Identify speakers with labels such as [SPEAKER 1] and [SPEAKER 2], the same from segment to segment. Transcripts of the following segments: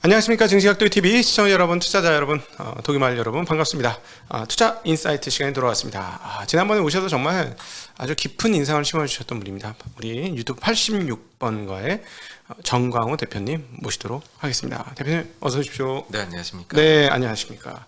[SPEAKER 1] 안녕하십니까. 증시각도TV 시청자 여러분, 투자자 여러분, 독일말 여러분 반갑습니다. 투자 인사이트 시간이 돌아왔습니다. 지난번에 오셔서 정말 아주 깊은 인상을 심어주셨던 분입니다. 우리 유튜브 86번가의 정광호 대표님 모시도록 하겠습니다. 대표님 어서 오십시오.
[SPEAKER 2] 네, 안녕하십니까.
[SPEAKER 1] 네, 안녕하십니까.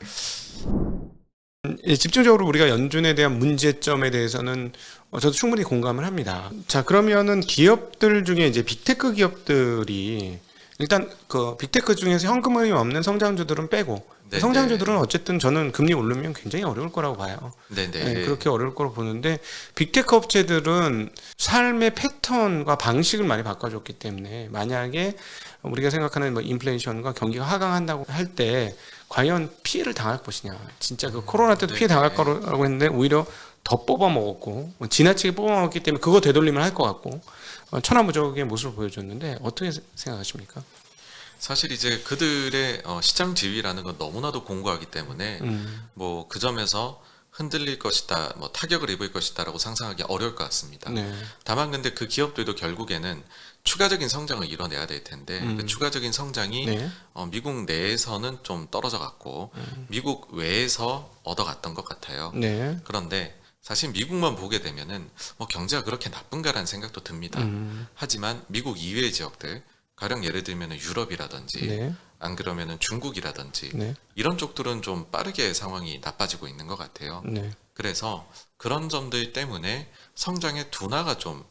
[SPEAKER 1] 집중적으로 우리가 연준에 대한 문제점에 대해서는 저도 충분히 공감을 합니다. 자, 그러면은 기업들 중에 이제 빅테크 기업들이 일단 그 빅테크 중에서 현금흐름이 없는 성장주들은 빼고,
[SPEAKER 2] 네네.
[SPEAKER 1] 성장주들은 어쨌든 저는 금리 오르면 굉장히 어려울 거라고 봐요.
[SPEAKER 2] 네네.
[SPEAKER 1] 네, 그렇게 어려울 거라고 보는데 빅테크 업체들은 삶의 패턴과 방식을 많이 바꿔줬기 때문에 만약에 우리가 생각하는 뭐 인플레이션과 경기가 하강한다고 할 때 과연 피해를 당할 것이냐. 진짜 그 코로나 때도 피해 당할 거라고 했는데 오히려 더 뽑아 먹었고 지나치게 뽑아 먹었기 때문에 그거 되돌림을 할 것 같고 천하무적의 모습을 보여줬는데 어떻게 생각하십니까?
[SPEAKER 2] 사실 이제 그들의 시장 지위라는 건 너무나도 공고하기 때문에 뭐 그 점에서 흔들릴 것이다, 뭐 타격을 입을 것이다라고 상상하기 어려울 것 같습니다.
[SPEAKER 1] 네.
[SPEAKER 2] 다만 근데 그 기업들도 결국에는 추가적인 성장을 이뤄내야 될 텐데 그 추가적인 성장이
[SPEAKER 1] 네.
[SPEAKER 2] 미국 내에서는 좀 떨어져 갔고 미국 외에서 얻어갔던 것 같아요.
[SPEAKER 1] 네.
[SPEAKER 2] 그런데 사실 미국만 보게 되면은 뭐 경제가 그렇게 나쁜가라는 생각도 듭니다. 하지만 미국 이외의 지역들, 가령 예를 들면은 유럽이라든지
[SPEAKER 1] 네.
[SPEAKER 2] 안 그러면은 중국이라든지
[SPEAKER 1] 네.
[SPEAKER 2] 이런 쪽들은 좀 빠르게 상황이 나빠지고 있는 것 같아요.
[SPEAKER 1] 네.
[SPEAKER 2] 그래서 그런 점들 때문에 성장의 둔화가 좀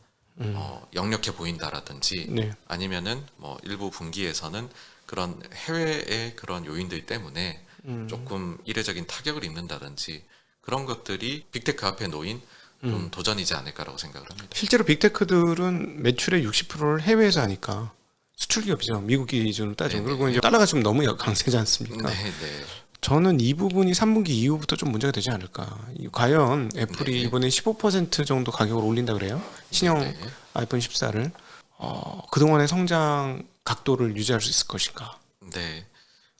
[SPEAKER 2] 역력해 보인다라든지
[SPEAKER 1] 네.
[SPEAKER 2] 아니면은 뭐 일부 분기에서는 그런 해외의 그런 요인들 때문에 조금 이례적인 타격을 입는다든지 그런 것들이 빅테크 앞에 놓인 좀 도전이지 않을까라고 생각을 합니다.
[SPEAKER 1] 실제로 빅테크들은 매출의 60%를 해외에서 하니까 수출 기업이죠. 미국 기준으로 따지면.
[SPEAKER 2] 네네.
[SPEAKER 1] 그리고 이제 달러가 지금 너무 강세지 않습니까?
[SPEAKER 2] 네, 네.
[SPEAKER 1] 저는 이 부분이 3분기 이후부터 좀 문제가 되지 않을까. 과연 애플이
[SPEAKER 2] 네네.
[SPEAKER 1] 이번에 15% 정도 가격을 올린다 그래요? 신형
[SPEAKER 2] 네네.
[SPEAKER 1] 아이폰 14를 그동안의 성장 각도를 유지할 수 있을 것인가?
[SPEAKER 2] 네.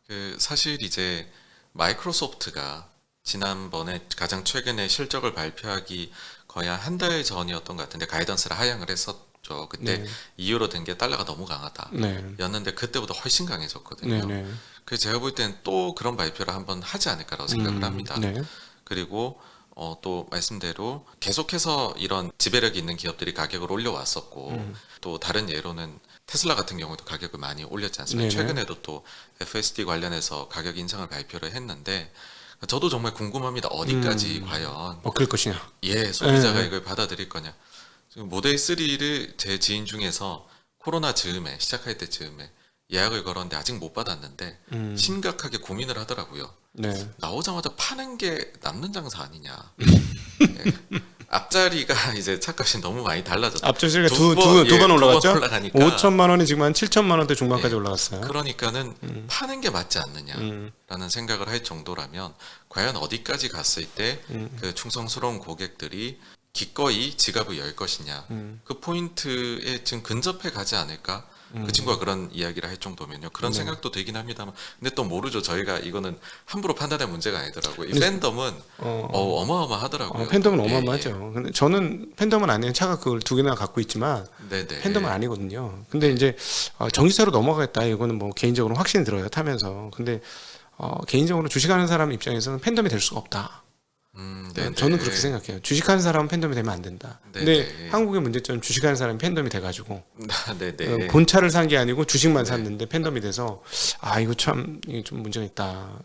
[SPEAKER 2] 그 사실 이제 마이크로소프트가 지난번에 가장 최근에 실적을 발표하기 거의 한 달 전이었던 것 같은데 가이던스를 하향을 했었죠. 그때
[SPEAKER 1] 네.
[SPEAKER 2] 이유로 된 게 달러가 너무 강하다.
[SPEAKER 1] 네.
[SPEAKER 2] 였는데 그때보다 훨씬
[SPEAKER 1] 네.
[SPEAKER 2] 강해졌거든요.
[SPEAKER 1] 네.
[SPEAKER 2] 그래서 제가 볼 때는 또 그런 발표를 한번 하지 않을까라고 생각을 합니다.
[SPEAKER 1] 네.
[SPEAKER 2] 그리고 또 말씀대로 계속해서 이런 지배력이 있는 기업들이 가격을 올려왔었고 또 다른 예로는 테슬라 같은 경우도 가격을 많이 올렸지 않습니까?
[SPEAKER 1] 네네.
[SPEAKER 2] 최근에도 또 FSD 관련해서 가격 인상을 발표를 했는데 저도 정말 궁금합니다. 어디까지 과연
[SPEAKER 1] 그럴 것이냐?
[SPEAKER 2] 소비자가
[SPEAKER 1] 네.
[SPEAKER 2] 이걸 받아들일 거냐. 지금 모델 3를 제 지인 중에서 코로나 즈음에 시작할 때 즈음에 예약을 걸었는데 아직 못 받았는데 심각하게 고민을 하더라고요.
[SPEAKER 1] 네.
[SPEAKER 2] 나오자마자 파는 게 남는 장사 아니냐. 예. 앞자리가 이제 차값이 너무 많이 달라졌다.
[SPEAKER 1] 앞조시가
[SPEAKER 2] 두
[SPEAKER 1] 두 번 올라갔죠?
[SPEAKER 2] 올라가니까
[SPEAKER 1] 5천만 원이 지금 한 7천만 원대 중반까지
[SPEAKER 2] 예.
[SPEAKER 1] 올라갔어요.
[SPEAKER 2] 그러니까는 파는 게 맞지 않느냐라는 생각을 할 정도라면 과연 어디까지 갔을 때 그 충성스러운 고객들이 기꺼이 지갑을 열 것이냐 그 포인트에 지금 근접해 가지 않을까 그 친구가 그런 이야기를 할 정도면요 그런 생각도 들긴 합니다만 근데 또 모르죠 저희가 이거는 함부로 판단할 문제가 아니더라고요 이 팬덤은 어마어마하더라고요
[SPEAKER 1] 팬덤은
[SPEAKER 2] 예,
[SPEAKER 1] 어마어마하죠. 근데 저는 팬덤은 아니에요. 차가 그걸 두 개나 갖고 있지만
[SPEAKER 2] 네네
[SPEAKER 1] 팬덤은 아니거든요. 근데 이제 전기차로 넘어가겠다. 이거는 뭐 개인적으로 확신이 들어요. 타면서. 근데 개인적으로 주식하는 사람 입장에서는 팬덤이 될 수가 없다.
[SPEAKER 2] 네네.
[SPEAKER 1] 저는 그렇게 생각해요. 주식하는 사람은 팬덤이 되면 안 된다. 근데
[SPEAKER 2] 네네.
[SPEAKER 1] 한국의 문제점은 주식하는 사람이 팬덤이 돼가지고
[SPEAKER 2] 네네
[SPEAKER 1] 본차를 산 게 아니고 주식만 샀는데 팬덤이 돼서 이거 참 이게 좀 문제가 있다.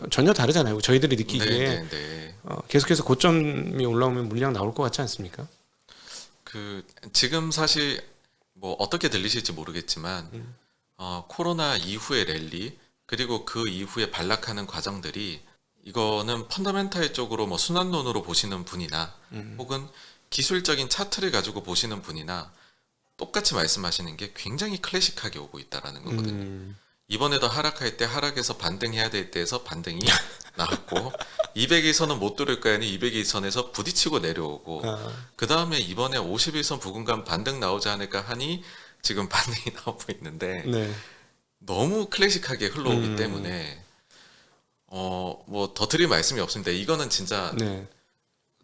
[SPEAKER 1] 전혀 다르잖아요. 저희들이 느끼기에
[SPEAKER 2] 네네
[SPEAKER 1] 계속해서 고점이 올라오면 물량 나올 것 같지 않습니까?
[SPEAKER 2] 그 지금 사실 뭐 어떻게 들리실지 모르겠지만 코로나 이후의 랠리 그리고 그 이후에 반락하는 과정들이 이거는 펀더멘탈 쪽으로 뭐 순환론으로 보시는 분이나 혹은 기술적인 차트를 가지고 보시는 분이나 똑같이 말씀하시는 게 굉장히 클래식하게 오고 있다라는 거거든요. 이번에도 하락할 때 하락에서 반등해야 될 때에서 반등이 나왔고 200일선은 못 뚫을 거 아니 200일선에서 부딪히고 내려오고 그 다음에 이번에 51선 부근간 반등 나오지 않을까 하니 지금 반등이 나오고 있는데
[SPEAKER 1] 네.
[SPEAKER 2] 너무 클래식하게 흘러오기 때문에 뭐 더 드릴 말씀이 없습니다. 이거는 진짜
[SPEAKER 1] 네.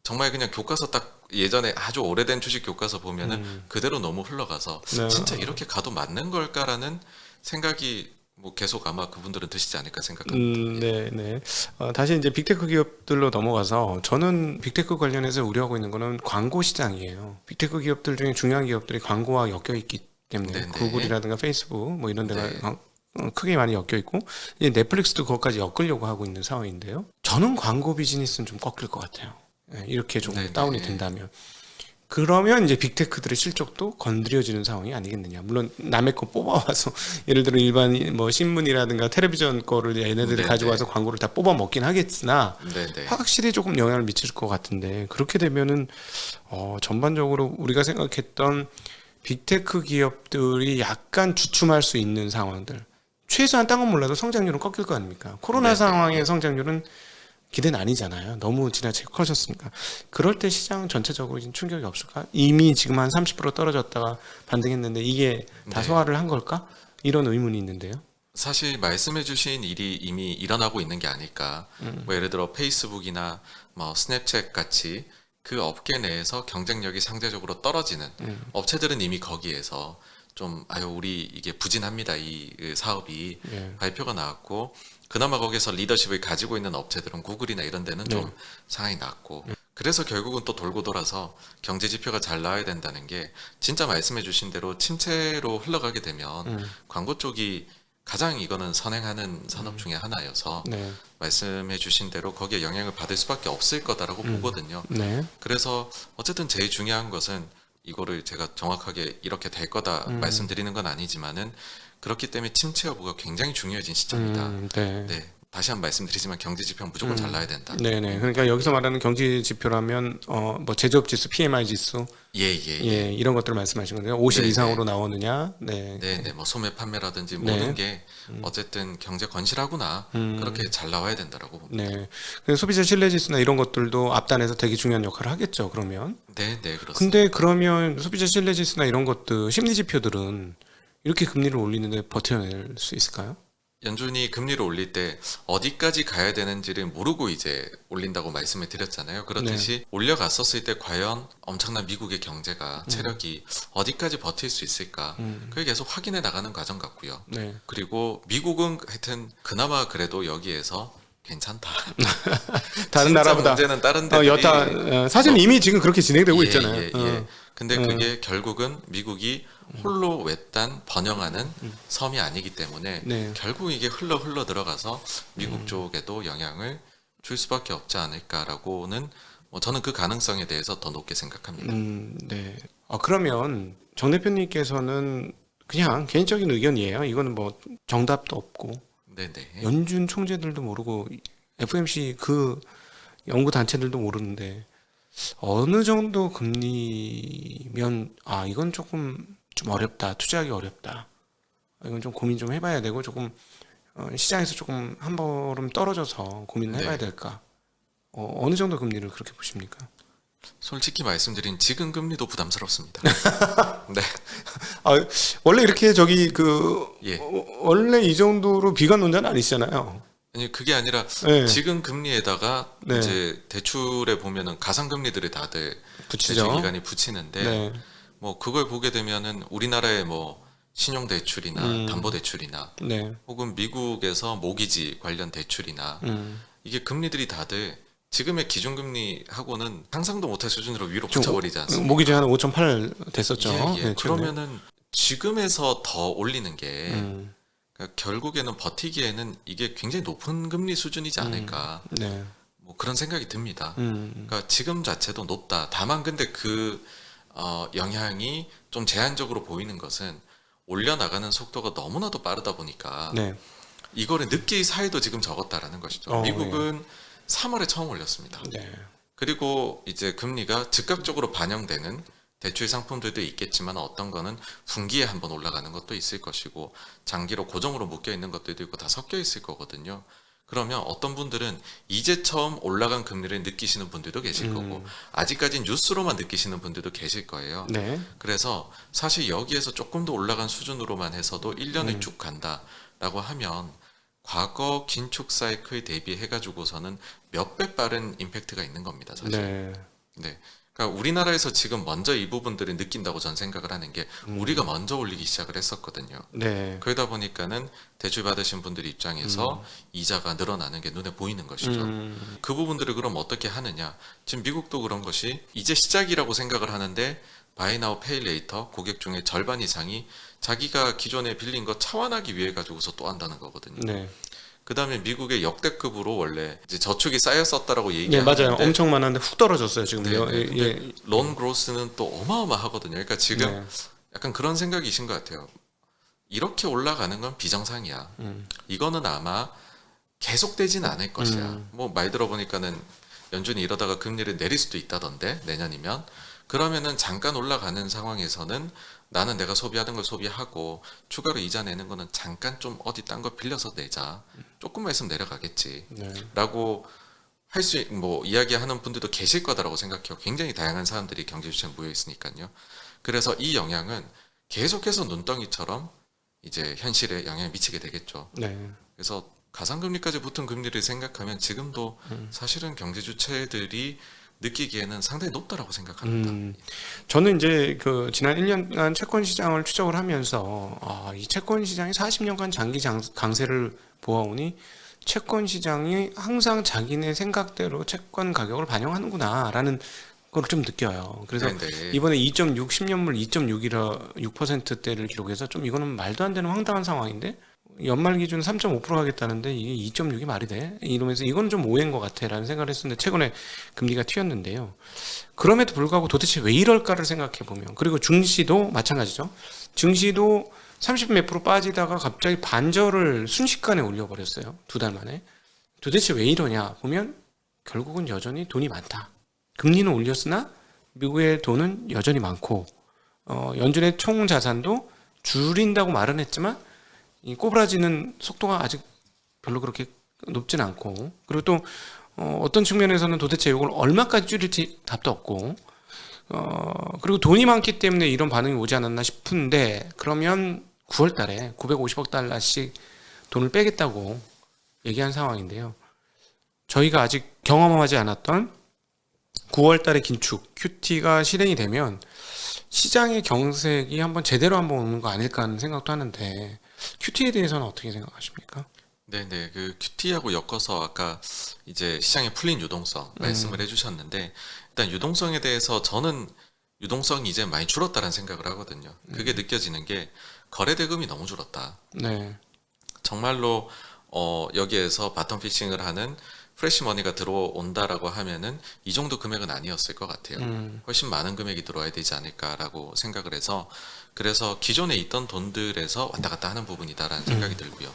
[SPEAKER 2] 정말 그냥 교과서 딱 예전에 아주 오래된 주식 교과서 보면은 그대로 너무 흘러가서
[SPEAKER 1] 네.
[SPEAKER 2] 진짜 이렇게 가도 맞는 걸까라는 생각이 뭐 계속 아마 그분들은 드시지 않을까 생각합니다.
[SPEAKER 1] 네, 네. 다시 이제 빅테크 기업들로 넘어가서 저는 빅테크 관련해서 우려하고 있는 거는 광고 시장이에요. 빅테크 기업들 중에 중요한 기업들이 광고와 엮여 있기 때문에
[SPEAKER 2] 네네.
[SPEAKER 1] 구글이라든가 페이스북 뭐 이런 데가
[SPEAKER 2] 네.
[SPEAKER 1] 크게 많이 엮여 있고 이제 넷플릭스도 그것까지 엮으려고 하고 있는 상황인데요. 저는 광고 비즈니스는 좀 꺾일 것 같아요. 예, 이렇게 좀
[SPEAKER 2] 네네.
[SPEAKER 1] 다운이 된다면. 그러면 이제 빅테크들의 실적도 건드려지는 상황이 아니겠느냐. 물론 남의 거 뽑아와서 예를 들어 일반 뭐 신문이라든가 텔레비전 거를 얘네들이
[SPEAKER 2] 네네.
[SPEAKER 1] 가지고 와서 광고를 다 뽑아 먹긴 하겠으나
[SPEAKER 2] 네네.
[SPEAKER 1] 확실히 조금 영향을 미칠 것 같은데 그렇게 되면은 전반적으로 우리가 생각했던 빅테크 기업들이 약간 주춤할 수 있는 상황들 최소한 딴 건 몰라도 성장률은 꺾일 거 아닙니까? 코로나
[SPEAKER 2] 네네.
[SPEAKER 1] 상황의 성장률은 기대는 아니잖아요. 너무 지나치게 커졌으니까. 그럴 때 시장 전체적으로 지금 충격이 없을까? 이미 지금 한 30% 떨어졌다가 반등했는데 이게 다
[SPEAKER 2] 네.
[SPEAKER 1] 소화를 한 걸까? 이런 의문이 있는데요.
[SPEAKER 2] 사실 말씀해주신 일이 이미 일어나고 있는 게 아닐까. 뭐 예를 들어 페이스북이나 뭐 스냅챗 같이 그 업계 내에서 경쟁력이 상대적으로 떨어지는 업체들은 이미 거기에서 좀 아유 우리 이게 부진합니다 이 사업이
[SPEAKER 1] 예.
[SPEAKER 2] 발표가 나왔고 그나마 거기서 리더십을 가지고 있는 업체들은 구글이나 이런 데는 좀
[SPEAKER 1] 네.
[SPEAKER 2] 상황이 낮고 그래서 결국은 또 돌고 돌아서 경제 지표가 잘 나와야 된다는 게 진짜 말씀해 주신 대로 침체로 흘러가게 되면 광고 쪽이 가장 이거는 선행하는 산업 중에 하나여서
[SPEAKER 1] 네.
[SPEAKER 2] 말씀해 주신 대로 거기에 영향을 받을 수밖에 없을 거다라고 보거든요.
[SPEAKER 1] 네.
[SPEAKER 2] 그래서 어쨌든 제일 중요한 것은 이거를 제가 정확하게 이렇게 될 거다 말씀드리는 건 아니지만은 그렇기 때문에 침체 여부가 굉장히 중요해진 시점이다.
[SPEAKER 1] 네.
[SPEAKER 2] 네. 다시 한 번 말씀드리지만 경제 지표는 무조건 잘 나야 된다.
[SPEAKER 1] 네네. 그러니까 여기서 말하는 경제 지표라면 뭐 제조업 지수, PMI 지수,
[SPEAKER 2] 예.
[SPEAKER 1] 이런 것들을 말씀하신 건데요. 50
[SPEAKER 2] 네,
[SPEAKER 1] 이상으로 나오느냐, 네,
[SPEAKER 2] 네. 뭐 소매 판매라든지
[SPEAKER 1] 네.
[SPEAKER 2] 모든 게 어쨌든 경제 건실하구나. 그렇게 잘 나와야 된다라고 봅니다.
[SPEAKER 1] 네. 그래서 소비자 신뢰 지수나 이런 것들도 앞단에서 되게 중요한 역할을 하겠죠. 그러면.
[SPEAKER 2] 네, 그렇습니다.
[SPEAKER 1] 근데 그러면 소비자 신뢰 지수나 이런 것들 심리 지표들은 이렇게 금리를 올리는데 버텨낼 수 있을까요?
[SPEAKER 2] 연준이 금리를 올릴 때 어디까지 가야 되는지를 모르고 이제 올린다고 말씀을 드렸잖아요. 그렇듯이 올려갔었을 때 과연 엄청난 미국의 경제가 체력이 어디까지 버틸 수 있을까? 그게 계속 확인해 나가는 과정 같고요.
[SPEAKER 1] 네.
[SPEAKER 2] 그리고 미국은 하여튼 그나마 그래도 여기에서 괜찮다.
[SPEAKER 1] 다른
[SPEAKER 2] 진짜
[SPEAKER 1] 나라보다
[SPEAKER 2] 문제는 다른 데들이
[SPEAKER 1] 사실 이미 지금 그렇게 진행되고 있잖아요.
[SPEAKER 2] 예. 근데 그게 결국은 미국이 홀로 외딴 번영하는 섬이 아니기 때문에
[SPEAKER 1] 네.
[SPEAKER 2] 결국 이게 흘러 들어가서 미국 쪽에도 영향을 줄 수밖에 없지 않을까라고는 뭐 저는 그 가능성에 대해서 더 높게 생각합니다.
[SPEAKER 1] 네. 그러면 정 대표님께서는 그냥 개인적인 의견이에요. 이거는 뭐 정답도 없고
[SPEAKER 2] 네네.
[SPEAKER 1] 연준 총재들도 모르고 FOMC 그 연구 단체들도 모르는데 어느 정도 금리면 이건 조금 좀 어렵다. 투자하기 어렵다. 이건 좀 고민 좀 해봐야 되고 조금 시장에서 조금 한 걸음 떨어져서 고민을 해봐야
[SPEAKER 2] 네.
[SPEAKER 1] 될까? 어느 정도 금리를 그렇게 보십니까?
[SPEAKER 2] 솔직히 말씀드린 지금 금리도 부담스럽습니다. 네.
[SPEAKER 1] 원래 이렇게
[SPEAKER 2] 예.
[SPEAKER 1] 원래 이 정도로 비관론자는 아니시잖아요.
[SPEAKER 2] 아니 그게 아니라
[SPEAKER 1] 네.
[SPEAKER 2] 지금 금리에다가
[SPEAKER 1] 네.
[SPEAKER 2] 이제 대출에 보면은 가상 금리들을 다들
[SPEAKER 1] 붙이죠.
[SPEAKER 2] 대출 기관이 붙이는데
[SPEAKER 1] 네.
[SPEAKER 2] 뭐 그걸 보게 되면은 우리나라의 뭐 신용 대출이나 담보 대출이나
[SPEAKER 1] 네.
[SPEAKER 2] 혹은 미국에서 모기지 관련 대출이나 이게 금리들이 다들 지금의 기준금리하고는 상상도 못할 수준으로 위로 붙여버리지 않습니까?
[SPEAKER 1] 모기지 한 5.8 됐었죠.
[SPEAKER 2] 예.
[SPEAKER 1] 네, 최근에.
[SPEAKER 2] 그러면은 지금에서 더 올리는 게
[SPEAKER 1] 음.
[SPEAKER 2] 그러니까 결국에는 버티기에는 이게 굉장히 높은 금리 수준이지 않을까
[SPEAKER 1] 네.
[SPEAKER 2] 뭐 그런 생각이 듭니다.
[SPEAKER 1] 음.
[SPEAKER 2] 그러니까 지금 자체도 높다. 다만 근데 그 영향이 좀 제한적으로 보이는 것은 올려나가는 속도가 너무나도 빠르다 보니까
[SPEAKER 1] 네.
[SPEAKER 2] 이거를 느낄 사이도 지금 적었다라는 것이죠. 미국은 3월에 처음 올렸습니다.
[SPEAKER 1] 네.
[SPEAKER 2] 그리고 이제 금리가 즉각적으로 반영되는 대출 상품들도 있겠지만 어떤 거는 분기에 한번 올라가는 것도 있을 것이고 장기로 고정으로 묶여 있는 것들도 있고 다 섞여 있을 거거든요. 그러면 어떤 분들은 이제 처음 올라간 금리를 느끼시는 분들도 계실 거고 아직까지는 뉴스로만 느끼시는 분들도 계실 거예요.
[SPEAKER 1] 네.
[SPEAKER 2] 그래서 사실 여기에서 조금 더 올라간 수준으로만 해서도 1년을 쭉 간다라고 하면 과거 긴축 사이클 대비해 가지고서는 몇 배 빠른 임팩트가 있는 겁니다, 사실.
[SPEAKER 1] 네.
[SPEAKER 2] 네. 그러니까 우리나라에서 지금 먼저 이 부분들을 느낀다고 전 생각을 하는 게 우리가 먼저 올리기 시작을 했었거든요.
[SPEAKER 1] 네.
[SPEAKER 2] 그러다 보니까는 대출 받으신 분들 입장에서 이자가 늘어나는 게 눈에 보이는 것이죠. 그 부분들을 그럼 어떻게 하느냐? 지금 미국도 그런 것이 이제 시작이라고 생각을 하는데 바이 나우 페이 레이터 고객 중에 절반 이상이 자기가 기존에 빌린 거 차환하기 위해 가지고서 또 한다는 거거든요.
[SPEAKER 1] 네.
[SPEAKER 2] 그다음에 미국의 역대급으로 원래 이제 저축이 쌓였었다라고
[SPEAKER 1] 네,
[SPEAKER 2] 얘기하는데
[SPEAKER 1] 맞아요. 엄청 많았는데 훅 떨어졌어요, 지금.
[SPEAKER 2] 네, 네. 근데
[SPEAKER 1] 예.
[SPEAKER 2] 론 그로스는 또 어마어마하거든요. 그러니까 지금
[SPEAKER 1] 네.
[SPEAKER 2] 약간 그런 생각이신 것 같아요. 이렇게 올라가는 건 비정상이야. 이거는 아마 계속되진 않을 것이야. 뭐 말 들어보니까는 연준이 이러다가 금리를 내릴 수도 있다던데 내년이면 그러면은 잠깐 올라가는 상황에서는 나는 내가 소비하던 걸 소비하고 추가로 이자 내는 거는 잠깐 좀 어디 딴 거 빌려서 내자. 조금만 있으면 내려가겠지.
[SPEAKER 1] 네.
[SPEAKER 2] 라고 할 수 뭐 이야기하는 분들도 계실 거다라고 생각해요. 굉장히 다양한 사람들이 경제 주체에 모여 있으니까요. 그래서 이 영향은 계속해서 눈덩이처럼 이제 현실에 영향을 미치게 되겠죠.
[SPEAKER 1] 네.
[SPEAKER 2] 그래서 가상금리까지 붙은 금리를 생각하면 지금도 사실은 경제 주체들이 느끼기에는 상당히 높다라고 생각합니다.
[SPEAKER 1] 저는 이제 그 지난 1년간 채권 시장을 추적을 하면서 이 채권 시장이 40년간 장기 강세를 보아오니 채권 시장이 항상 자기네 생각대로 채권 가격을 반영하는구나라는 걸 좀 느껴요. 그래서
[SPEAKER 2] 네.
[SPEAKER 1] 이번에 2.6 10년물 2.6%대를 기록해서 좀 이거는 말도 안 되는 황당한 상황인데 연말 기준 3.5% 하겠다는데 이게 2.6이 말이 돼? 이러면서 이건 좀 오해인 것 같아라는 생각을 했었는데 최근에 금리가 튀었는데요. 그럼에도 불구하고 도대체 왜 이럴까를 생각해 보면 그리고 증시도 마찬가지죠. 증시도 30 몇 프로 빠지다가 갑자기 반절을 순식간에 올려버렸어요. 2달 만에. 도대체 왜 이러냐 보면 결국은 여전히 돈이 많다. 금리는 올렸으나 미국의 돈은 여전히 많고 연준의 총 자산도 줄인다고 말은 했지만 이 꼬부라지는 속도가 아직 별로 그렇게 높진 않고 그리고 또 어떤 측면에서는 도대체 이걸 얼마까지 줄일지 답도 없고 그리고 돈이 많기 때문에 이런 반응이 오지 않았나 싶은데 그러면 9월 달에 950억 달러씩 돈을 빼겠다고 얘기한 상황인데요. 저희가 아직 경험하지 않았던 9월 달에 긴축 QT가 실행이 되면 시장의 경색이 한번 제대로 한번 오는 거 아닐까 하는 생각도 하는데 QT에 대해서는 어떻게 생각하십니까?
[SPEAKER 2] 네네. 그 QT하고 엮어서 아까 이제 시장에 풀린 유동성 말씀을 해주셨는데 일단 유동성에 대해서 저는 유동성이 이제 많이 줄었다는 생각을 하거든요. 그게 느껴지는 게 거래 대금이 너무 줄었다.
[SPEAKER 1] 네.
[SPEAKER 2] 정말로 여기에서 바텀 피싱을 하는 프레시머니가 들어온다라고 하면은 이 정도 금액은 아니었을 것 같아요. 훨씬 많은 금액이 들어와야 되지 않을까라고 생각을 해서 그래서 기존에 있던 돈들에서 왔다 갔다 하는 부분이다라는 생각이 들고요.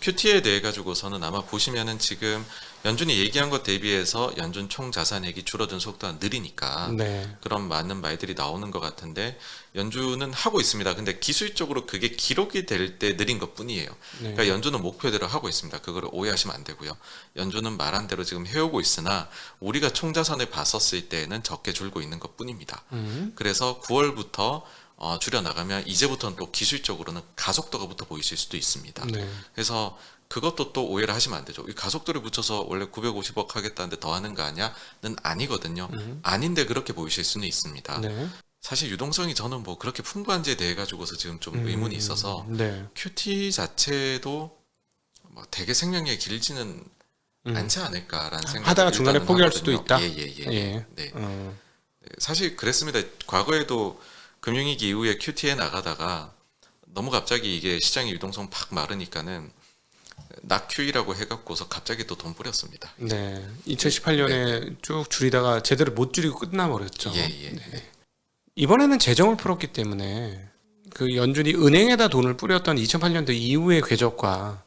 [SPEAKER 2] QT에 대해 가지고서는 아마 보시면은 지금 연준이 얘기한 것 대비해서 연준 총 자산액이 줄어든 속도가 느리니까
[SPEAKER 1] 네.
[SPEAKER 2] 그런 많은 말들이 나오는 것 같은데 연준은 하고 있습니다. 근데 기술적으로 그게 기록이 될 때 느린 것 뿐이에요.
[SPEAKER 1] 네.
[SPEAKER 2] 그러니까 연준은 목표대로 하고 있습니다. 그거를 오해하시면 안 되고요. 연준은 말한 대로 지금 해오고 있으나 우리가 총 자산을 봤었을 때는 적게 줄고 있는 것 뿐입니다. 그래서 9월부터 줄여나가면 이제부터는 또 기술적으로는 가속도가부터 보이실 수도 있습니다.
[SPEAKER 1] 네.
[SPEAKER 2] 그래서 그것도 또 오해를 하시면 안 되죠. 이 가속도를 붙여서 원래 950억 하겠다는데 더 하는 거 아니야?는 아니거든요. 아닌데 그렇게 보이실 수는 있습니다.
[SPEAKER 1] 네.
[SPEAKER 2] 사실 유동성이 저는 뭐 그렇게 풍부한지에 대해 가지고서 지금 좀 의문이 있어서
[SPEAKER 1] 네.
[SPEAKER 2] QT 자체도 뭐 되게 생명력이 길지는 않지 않을까라는 생각이
[SPEAKER 1] 하다가 중간에
[SPEAKER 2] 일단은
[SPEAKER 1] 포기할
[SPEAKER 2] 하거든요.
[SPEAKER 1] 수도 있다.
[SPEAKER 2] 예.
[SPEAKER 1] 예.
[SPEAKER 2] 네.
[SPEAKER 1] 어.
[SPEAKER 2] 사실 그랬습니다. 과거에도 금융위기 이후에 QT에 나가다가 너무 갑자기 이게 시장의 유동성 팍 마르니까는 낙Q이라고 해갖고서 갑자기 또 돈 뿌렸습니다.
[SPEAKER 1] 네. 2018년에 쭉 줄이다가 제대로 못 줄이고 끝나버렸죠.
[SPEAKER 2] 예.
[SPEAKER 1] 네. 이번에는 재정을 풀었기 때문에 그 연준이 은행에다 돈을 뿌렸던 2008년도 이후의 궤적과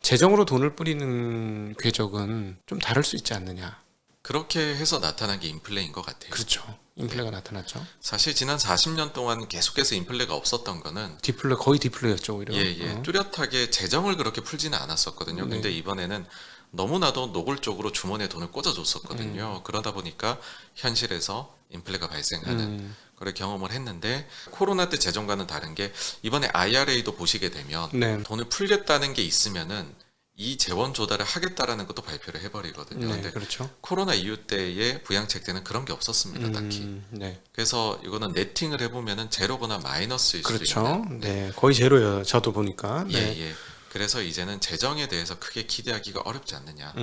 [SPEAKER 1] 재정으로 돈을 뿌리는 궤적은 좀 다를 수 있지 않느냐.
[SPEAKER 2] 그렇게 해서 나타난 게 인플레인 것 같아요.
[SPEAKER 1] 그렇죠. 인플레가 나타났죠.
[SPEAKER 2] 사실 지난 40년 동안 계속해서 인플레가 없었던 거는
[SPEAKER 1] 디플레 거의 디플레였죠 오히려.
[SPEAKER 2] 뚜렷하게 재정을 그렇게 풀지는 않았었거든요.
[SPEAKER 1] 네.
[SPEAKER 2] 근데 이번에는 너무나도 노골적으로 주머니에 돈을 꽂아줬었거든요. 그러다 보니까 현실에서 인플레가 발생하는 걸 경험을 했는데 코로나 때 재정과는 다른 게 이번에 IRA도 보시게 되면
[SPEAKER 1] 네.
[SPEAKER 2] 돈을 풀겠다는 게 있으면은 이 재원 조달을 하겠다라는 것도 발표를 해버리거든요.
[SPEAKER 1] 네,
[SPEAKER 2] 근데
[SPEAKER 1] 그렇죠.
[SPEAKER 2] 코로나 이후 때의 부양책 때는 그런 게 없었습니다, 딱히.
[SPEAKER 1] 네.
[SPEAKER 2] 그래서 이거는 네팅을 해보면은 제로거나 마이너스일 수도
[SPEAKER 1] 그렇죠.
[SPEAKER 2] 있는.
[SPEAKER 1] 네, 거의 제로예요. 저도 보니까.
[SPEAKER 2] 예,
[SPEAKER 1] 네.
[SPEAKER 2] 예. 그래서 이제는 재정에 대해서 크게 기대하기가 어렵지 않느냐.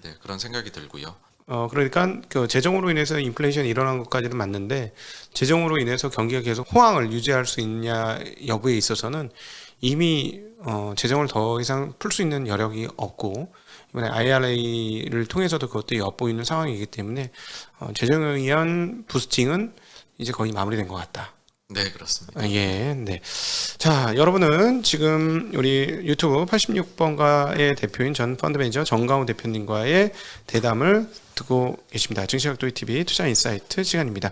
[SPEAKER 2] 네, 그런 생각이 들고요.
[SPEAKER 1] 그러니까 그 재정으로 인해서 인플레이션이 일어난 것까지는 맞는데 재정으로 인해서 경기가 계속 호황을 유지할 수 있냐 여부에 있어서는 이미 재정을 더 이상 풀 수 있는 여력이 없고 이번에 IRA를 통해서도 그것도 엿보이는 상황이기 때문에 재정에 의한 부스팅은 이제 거의 마무리된 것 같다.
[SPEAKER 2] 네, 그렇습니다.
[SPEAKER 1] 예, 네. 자, 여러분은 지금 우리 유튜브 86번가의 대표인 전 펀드 매니저 정강호 대표님과의 대담을 듣고 계십니다. 증시각도의 TV 투자 인사이트 시간입니다.